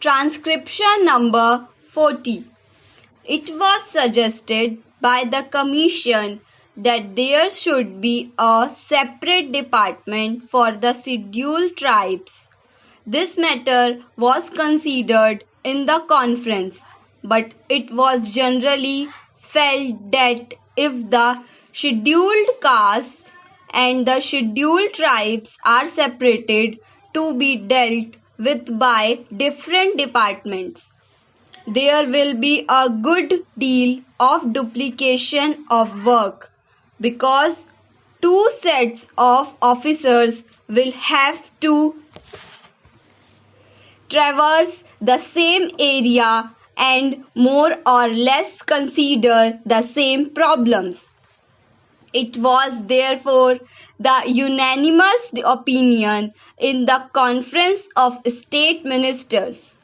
Transcription number 40. It was suggested by the Commission that there should be a separate department for the scheduled tribes. This matter was considered in the conference, but it was generally felt that if the scheduled castes and the scheduled tribes are separated to be dealt with by different departments, there will be a good deal of duplication of work because two sets of officers will have to traverse the same area and more or less consider the same problems. It was therefore the unanimous opinion in the Conference of State Ministers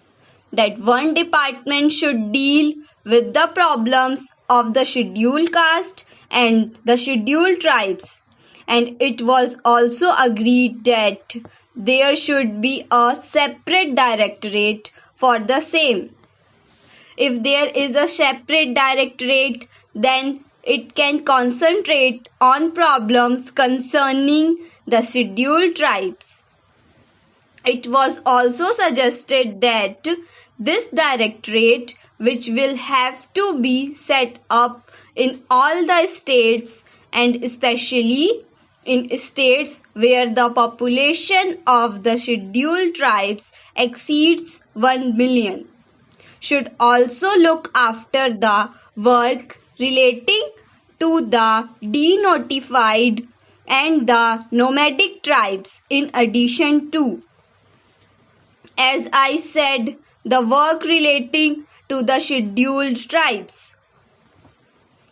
that one department should deal with the problems of the scheduled caste and the scheduled tribes, and it was also agreed that there should be a separate directorate for the same. If there is a separate directorate, then it can concentrate on problems concerning the scheduled tribes. It was also suggested that this directorate, which will have to be set up in all the states and especially in states where the population of the scheduled tribes exceeds 1 million, should also look after the work relating to the denotified and the nomadic tribes in addition to, as I said, the work relating to the scheduled tribes.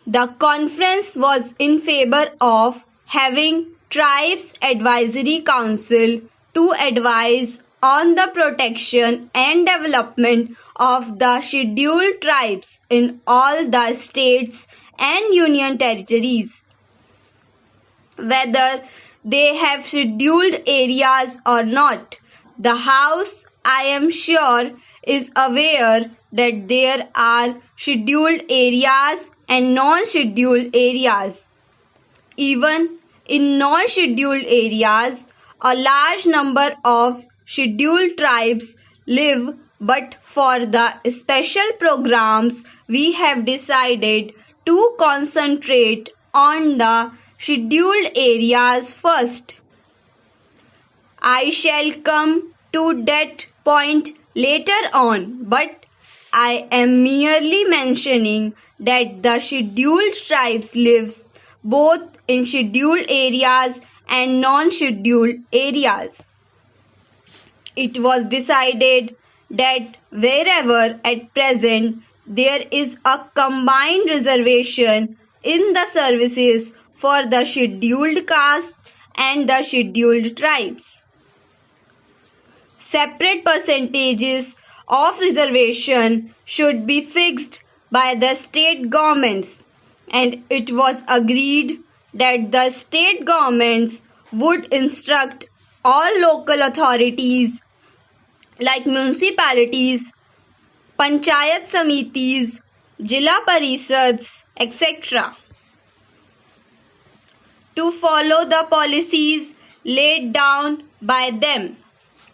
The conference was in favor of having Tribes Advisory Council to advise on the protection and development of the scheduled tribes in all the states and union territories, whether they have scheduled areas or not. The House, I am sure, is aware that there are scheduled areas and non-scheduled areas. Even in non-scheduled areas, a large number of scheduled tribes live, but for the special programs we have decided to concentrate on the scheduled areas first. I shall come to that point later on, but I am merely mentioning that the scheduled tribes lives both in scheduled areas and non-scheduled areas. It was decided that wherever at present there is a combined reservation in the services for the scheduled caste and the scheduled tribes, separate percentages of reservation should be fixed by the state governments, and it was agreed that the state governments would instruct all local authorities like municipalities, panchayat samitis, jila parisads, etc. to follow the policies laid down by them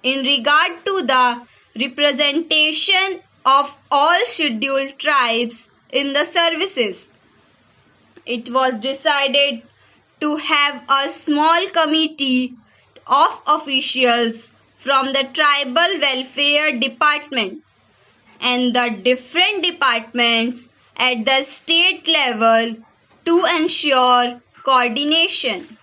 in regard to the representation of all scheduled tribes in the services. It was decided to have a small committee of officials from the Tribal Welfare Department and the different departments at the state level to ensure coordination.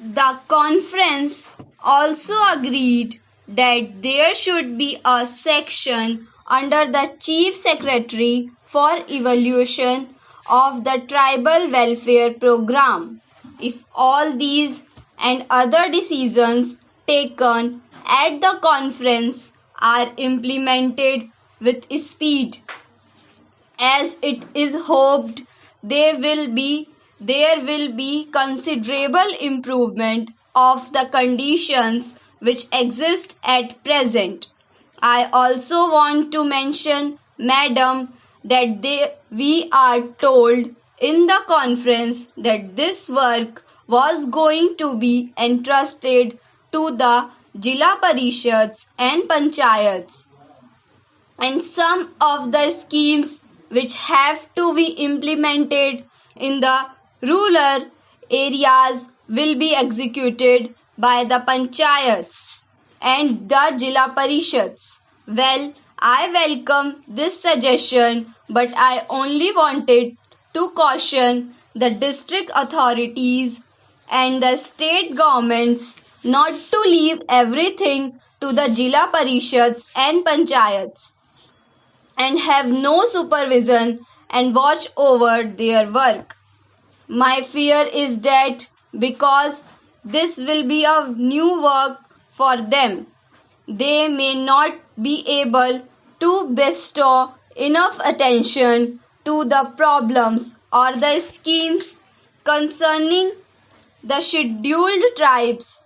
The conference also agreed that there should be a section under the Chief Secretary for evaluation of the Tribal Welfare Program. If all these and other decisions taken at the conference are implemented with speed, as it is hoped there will be considerable improvement of the conditions which exist at present I also want to mention, Madam, that we are told in the conference that this work was going to be entrusted to the Jila Parishads and Panchayats, and some of the schemes which have to be implemented in the rural areas will be executed by the Panchayats and the Jila Parishads. Well, I welcome this suggestion, but I only wanted to caution the district authorities and the state governments not to leave everything to the Jila Parishads and Panchayats and have no supervision and watch over their work. My fear is that because this will be a new work for them, they may not be able to bestow enough attention to the problems or the schemes concerning the scheduled tribes.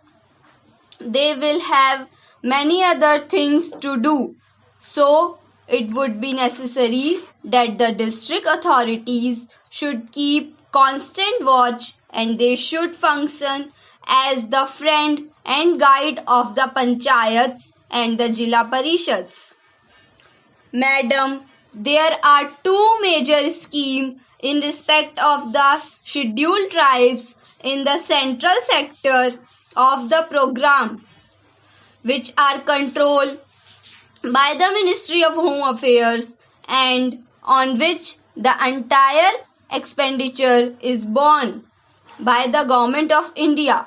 They will have many other things to do. So, it would be necessary that the district authorities should keep constant watch and they should function as the friend and guide of the panchayats and the Jila Parishads. Madam, there are two major schemes in respect of the scheduled tribes in the central sector of the program, which are controlled by the Ministry of Home Affairs and on which the entire expenditure is borne by the Government of India.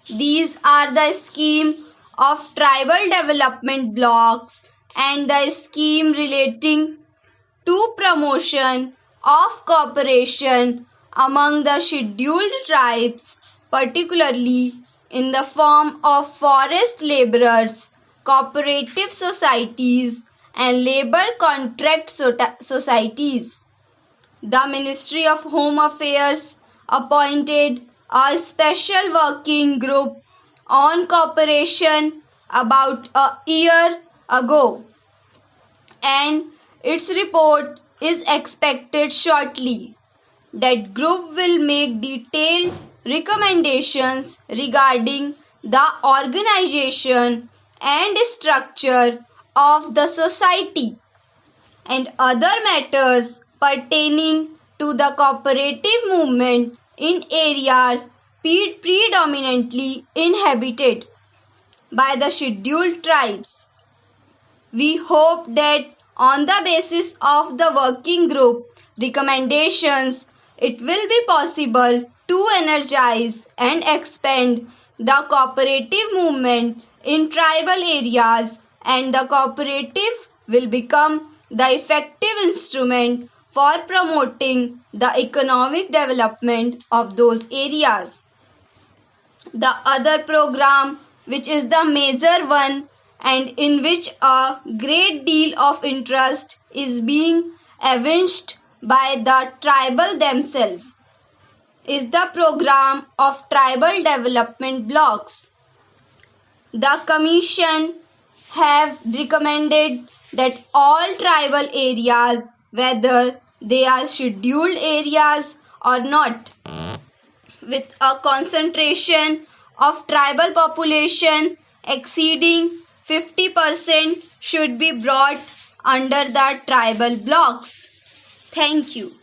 These are the scheme of tribal development blocks and the scheme relating to promotion of cooperation among the scheduled tribes, particularly in the form of forest laborers, cooperative societies and labor contract societies. The Ministry of Home Affairs appointed a special working group on cooperation about a year ago, and its report is expected shortly. That group will make detailed recommendations regarding the organization and structure of the society and other matters pertaining to the cooperative movement in areas predominantly inhabited by the scheduled tribes. We hope that on the basis of the working group recommendations, it will be possible to energize and expand the cooperative movement in tribal areas, and the cooperative will become the effective instrument for promoting the economic development of those areas. The other program, which is the major one and in which a great deal of interest is being evinced by the tribal themselves, is the program of tribal development blocks. The Commission have recommended that all tribal areas, whether they are scheduled areas or not, with a concentration of tribal population exceeding 50%, should be brought under the tribal blocks. Thank you.